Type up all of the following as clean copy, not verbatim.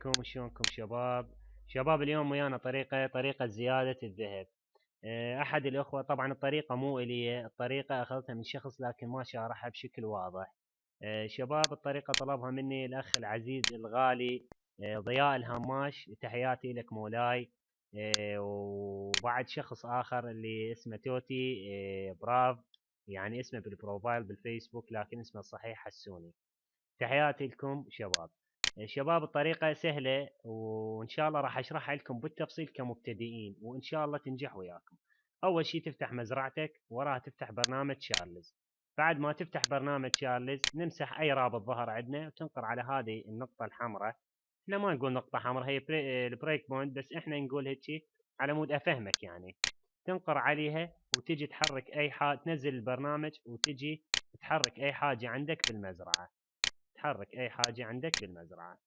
عليكم، شلونكم شباب اليوم ويانا طريقة زيادة الذهب. احد الاخوة، طبعا الطريقة مو الي، الطريقة اخذتها من شخص لكن ما شارحها بشكل واضح. شباب الطريقة طلبها مني الاخ العزيز الغالي ضياء الهماش، تحياتي لك مولاي. وبعد شخص اخر اللي اسمه توتي براف، يعني اسمه بالبروفايل بالفيسبوك لكن اسمه الصحيح حسوني. تحياتي لكم شباب. شباب الطريقة سهلة وإن شاء الله راح أشرحها لكم بالتفصيل كمبتدئين وإن شاء الله تنجح وياكم. أول شي تفتح مزرعتك، وراها تفتح برنامج شارلز. بعد ما تفتح برنامج شارلز نمسح أي رابط ظهر عندنا وتنقر على هذه النقطة الحمراء. احنا ما نقول نقطة حمراء، هي البريك بوينت، بس احنا نقول هيك على مود أفهمك يعني. تنقر عليها وتجي تحرك أي حاجة، تنزل البرنامج وتجي تحرك أي حاجة عندك بالمزرعة. تحرك اي حاجة عندك بالمزرعة.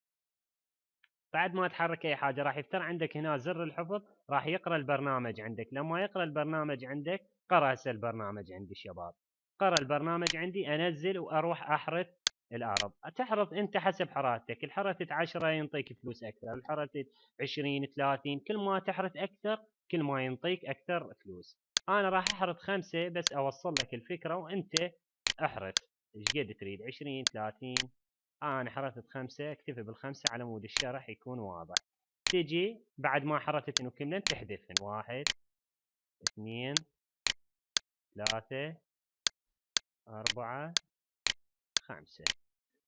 بعد ما تحرك اي حاجة راح يفتر عندك هنا زر الحفظ، راح يقرأ البرنامج عندك. لما يقرأ البرنامج عندك، قرأ هسه البرنامج عندي شباب، قرأ البرنامج عندي، انزل واروح احرث الارض. تحرث انت حسب حرارتك، الحرثت 10 ينطيك فلوس اكثر، الحرثت 20 30، كل ما تحرث اكثر كل ما ينطيك اكثر فلوس. انا راح احرث 5 بس اوصل لك الفكرة، وانت احرث ايش قد تريد، 20 30. أنا حرثت 5، اكتفي بال5 على مود الشرح يكون واضح. تجي بعد ما حرثتن وكملن تحذفن، 1 2 3 4 5.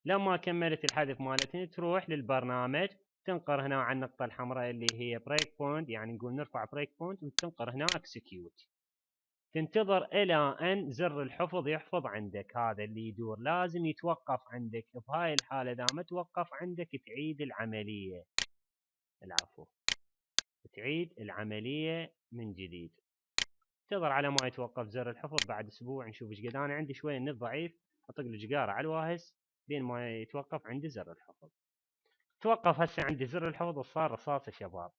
لما كملت الحذف مالتهن تروح للبرنامج، تنقر هنا على النقطة الحمراء اللي هي بريك بوينت، يعني نقول نرفع بريك بوينت، وتنقر هنا اكسكيوت. تنتظر الى ان زر الحفظ يحفظ عندك، هذا اللي يدور لازم يتوقف عندك. بهاي الحالة اذا ما توقف عندك تعيد العملية، العفو، تعيد العملية من جديد. انتظر على ما يتوقف زر الحفظ، بعد اسبوع نشوف ايش قد. انا عندي شوية النت ضعيف، اطق له جقارة على الواهس بين ما يتوقف عندي زر الحفظ. توقف هسه عندي زر الحفظ وصار رصاص يا شباب.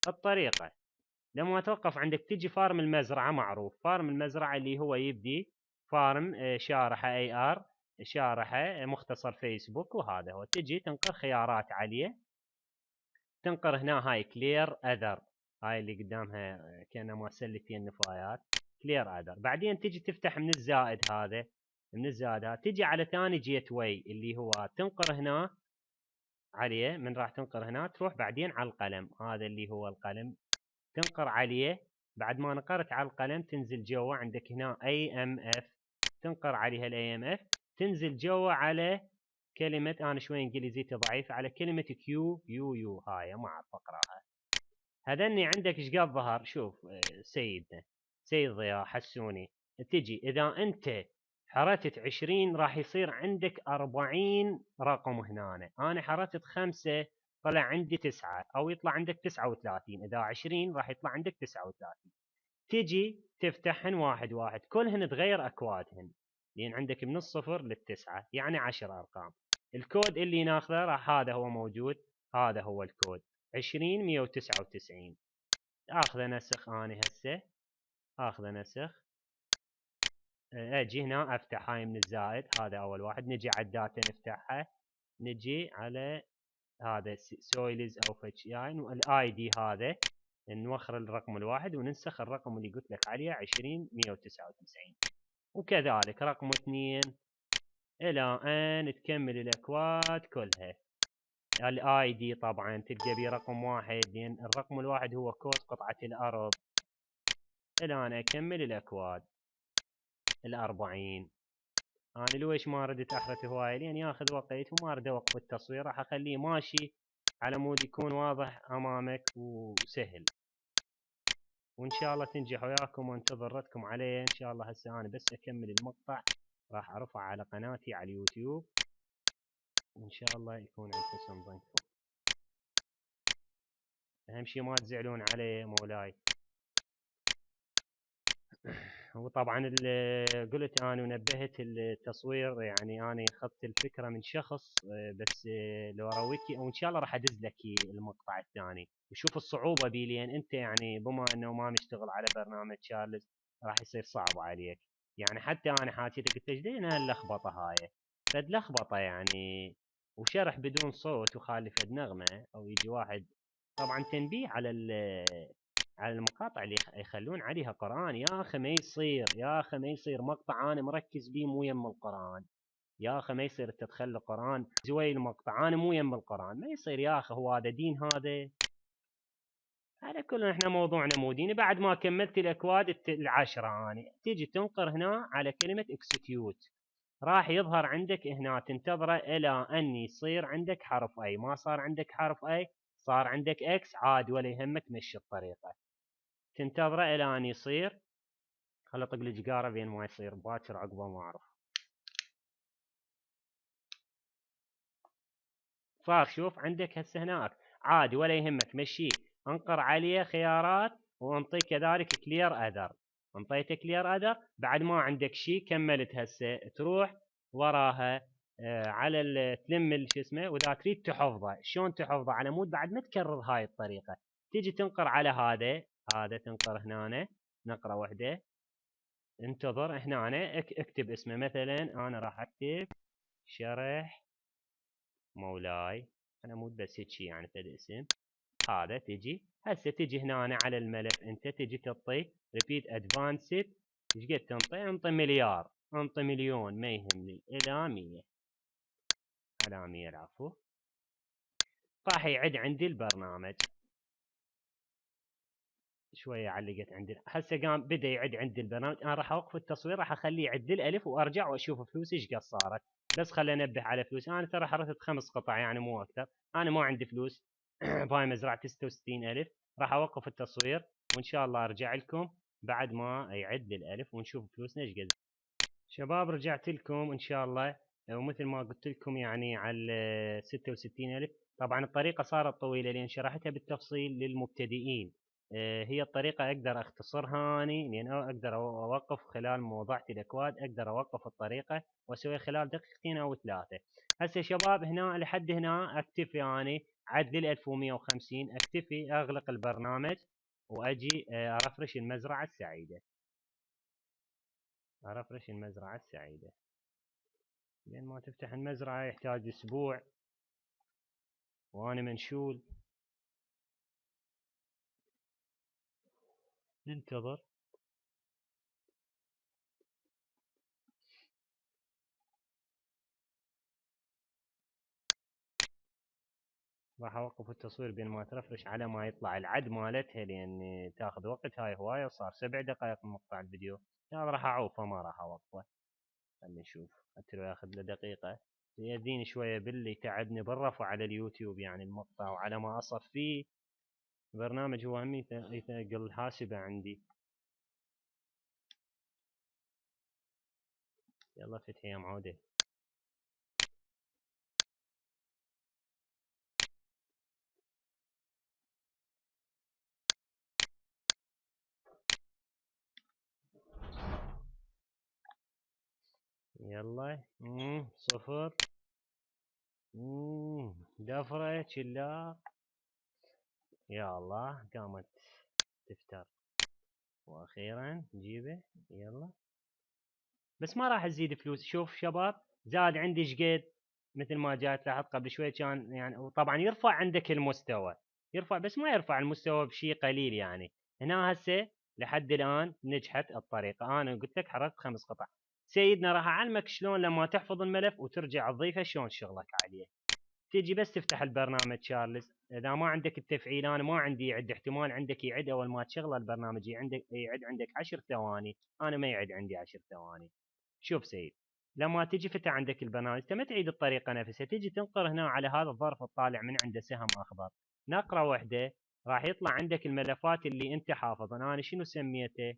الطريقة لما توقف عندك تجي فارم المزرعة، معروف فارم المزرعة اللي هو يبدي فارم شارحة اي ار، شارحة مختصر فيسبوك، وهذا هو. تجي تنقر خيارات عليه، تنقر هنا هاي كلير اذر، هاي اللي قدامها كأنما سلتين النفايات، كلير اذر. بعدين تجي تفتح من الزائد هذا، من الزائد هذا تجي على ثاني جيت واي اللي هو تنقر هنا عليه. من راح تنقر هنا تروح بعدين على القلم، هذا اللي هو القلم، تنقر عليه. بعد ما نقرت على القلم تنزل جوا عندك هنا اي ام اف، تنقر عليها الاي ام اف، تنزل جوا على كلمة، انا شوي انجليزيتي ضعيف، على كلمة كيو يو يو، هاي ما اعرف اقراها. هذني عندك ايش قد ظهر، شوف سيدنا سيد ضياء حسوني، تجي اذا انت حرتت 20 راح يصير عندك 40 رقم هنا. انا حرتت 5 طلع عندي 9، او يطلع عندك 39. اذا 20 راح يطلع عندك 39. تجي تفتحهن واحد واحد، كلهن تغير اكوادهن، لان عندك من الصفر للتسعة يعني 10 ارقام. الكود اللي ناخذه راح هذا هو موجود، هذا هو الكود 20 199. اخذه نسخ، اني هسه اخذه نسخ. اجي هنا افتح هاي من الزائد، هذا اول واحد. نجي على الداتا نفتحها، نجي على هذا سويلز او فتش يعني الاي دي، هذا نوخر الرقم الواحد وننسخ الرقم اللي قلت لك عليه 20 199. وكذلك رقم 2 الى ان تكمل الاكواد كلها. الاي دي طبعا تلقى بيه رقم 1، لان الرقم الواحد هو كود قطعة الارض، الى ان اكمل الاكواد 40. انا ليش ما ردت احرث هواي، لان ياخذ وقت وما اريد اوقف التصوير، راح اخليه ماشي على مود يكون واضح امامك وسهل. وان شاء الله تنجح وياكم، وانتظر ردكم عليه ان شاء الله. هسه انا بس اكمل المقطع راح ارفعه على قناتي على اليوتيوب، وان شاء الله يكون عند حسن ظنكم. اهم شي ما تزعلون علي مولاي. وطبعا قلت انا ونبهت التصوير، يعني انا اخذت الفكره من شخص، بس لو ارويك او ان شاء الله راح ادز لك المقطع الثاني وشوف الصعوبه بي، لان انت يعني بما انه ما مشتغل على برنامج شارلز راح يصير صعب عليك. يعني حتى انا حاكيتك قلت ليش هاللخبطه هاي، فد لخبطه يعني وشرح بدون صوت وخالي فد نغمة او يجي واحد. طبعا تنبيه على المقاطع اللي يخلون عليها قرآن. يا اخي ما يصير، يا اخي ما يصير مقطع انا مركز بيه مو يم القرآن. يا اخي ما يصير تدخل القرآن زوي المقطع انا مو يم القرآن، ما يصير يا اخي. هو هذا دين هذا؟ على كل احنا موضوعنا مو ديني. بعد ما كملت الاكواد العشرة اني تيجي تنقر هنا على كلمة اكسكيوت، راح يظهر عندك هنا تنتظره الى ان يصير عندك حرف اي. ما صار عندك حرف اي، صار عندك اكس، عاد ولا يهمك مشي الطريقة. تنتظره الى ان يصير. خل اطق الجقارة بين ما يصير باكر عقبه ما اعرف. صار شوف عندك هسه هناك عادي ولا يهمك مشيه. انقر عليه خيارات وانطي كذلك كلير اذر. انطيت كلير اذر بعد ما عندك شيء كملت هسه تروح وراها على تلم شو اسمه. واذا تريد تحفظه شلون تحفظه على مود بعد ما تكرر هاي الطريقه. تيجي تنقر على هذا تنقر هنا نقره واحده. انتظر هنا اكتب اسمه مثلا انا راح اكتب شرح مولاي. انا مو بس هيك يعني فد اسم. هذا تجي هسه تجي هنا على الملف انت تجي تعطي ريبيت ادفانسد. ايش قد تنطي؟ انطي مليار، انطي مليون، ما يهمني، الى 100. على 100 العفو. راح يعد عندي البرنامج. شويه علقت عندي هسه قام بدا يعد عندي البرنامج. انا راح اوقف التصوير راح اخليه يعد الالف وارجع واشوف فلوسي ايش قد صارت. بس خليني انبه على فلوس. انا ترى حركت 5 قطع يعني مو اكثر. انا ما عندي فلوس بهاي مزرعه 66000. راح اوقف التصوير وان شاء الله ارجع لكم بعد ما يعد الالف ونشوف فلوسنا ايش قد. شباب رجعت لكم ان شاء الله. ومثل ما قلت لكم يعني على 66000. طبعا الطريقه صارت طويله لان شرحتها بالتفصيل للمبتدئين. هي الطريقة أقدر أختصرها أني لأن أقدر أوقف خلال ما وضعت الأكواد. أقدر أوقف الطريقة وأسويها خلال دقيقتين أو 3. هسه شباب هنا لحد هنا أكتفي أني عدل 1150. أكتفي أغلق البرنامج وأجي أرفرش المزرعة السعيدة. أرفرش المزرعة السعيدة. لأن ما تفتح المزرعة يحتاج أسبوع وأنا منشول. ننتظر. راح اوقف التصوير بين ما ترفرش على ما يطلع العد مالتها لان تاخذ وقت هاي هوايه. وصار 7 دقائق من مقطع الفيديو. هذا راح اعوفه ما راح اوقفه. خلينا نشوف حتى لو ياخذ له دقيقه. يديني شويه باللي تعبني بالرفع على اليوتيوب يعني المقطع وعلى ما اصفيه. برنامج هو هم يثقل الحاسبه عندي. يلا فتحي يا معوده. يلا صفر. دفرة كلا. يا الله قامت تفتر. واخيرا نجيبه. يلا بس ما راح تزيد فلوس. شوف شباب زاد عندي شقد مثل ما جات لاحظت قبل شوي كان يعني. وطبعا يرفع عندك المستوى. يرفع بس ما يرفع المستوى بشيء قليل يعني. هنا هسه لحد الان نجحت الطريقه. انا قلت لك حركت 5 قطع. سيدنا راح اعلمك شلون لما تحفظ الملف وترجع تضيفه شلون شغلك عليه. تيجي بس تفتح البرنامج تشارلز. اذا ما عندك التفعيل انا ما عندي يعد. احتمال عندك يعد اول ما تشغل البرنامج يعد عندك 10 ثواني. انا ما يعد عندي 10 ثواني. شوف سيد لما تجي فتح عندك البرنامج انت ما تعيد الطريقه نفسها. تجي تنقر هنا على هذا الظرف الطالع من عنده سهم اخضر. نقره واحده راح يطلع عندك الملفات اللي انت حافظها. انا شنو سميته؟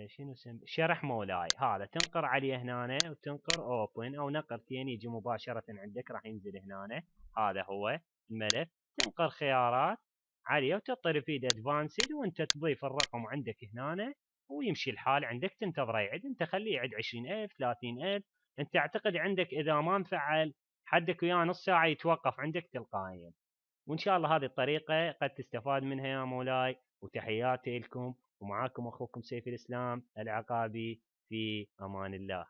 شنو شرح مولاي. هذا تنقر عليه هنا وتنقر اوبن او نقرتين يجي مباشره عندك راح ينزل هنا. هذا هو الملف. تنقر خيارات عليه وتعطي ريبيت ادفانسد وانت تضيف الرقم عندك هنا ويمشي الحال عندك. تنتظره يعد. انت خليه يعد 20000 30000. انت اعتقد عندك اذا ما مفعل حدك وياه نص ساعه يتوقف عندك تلقائيا. وان شاء الله هذه الطريقه قد تستفاد منها يا مولاي. وتحياتي لكم ومعاكم اخوكم سيف الاسلام العقابي. في امان الله.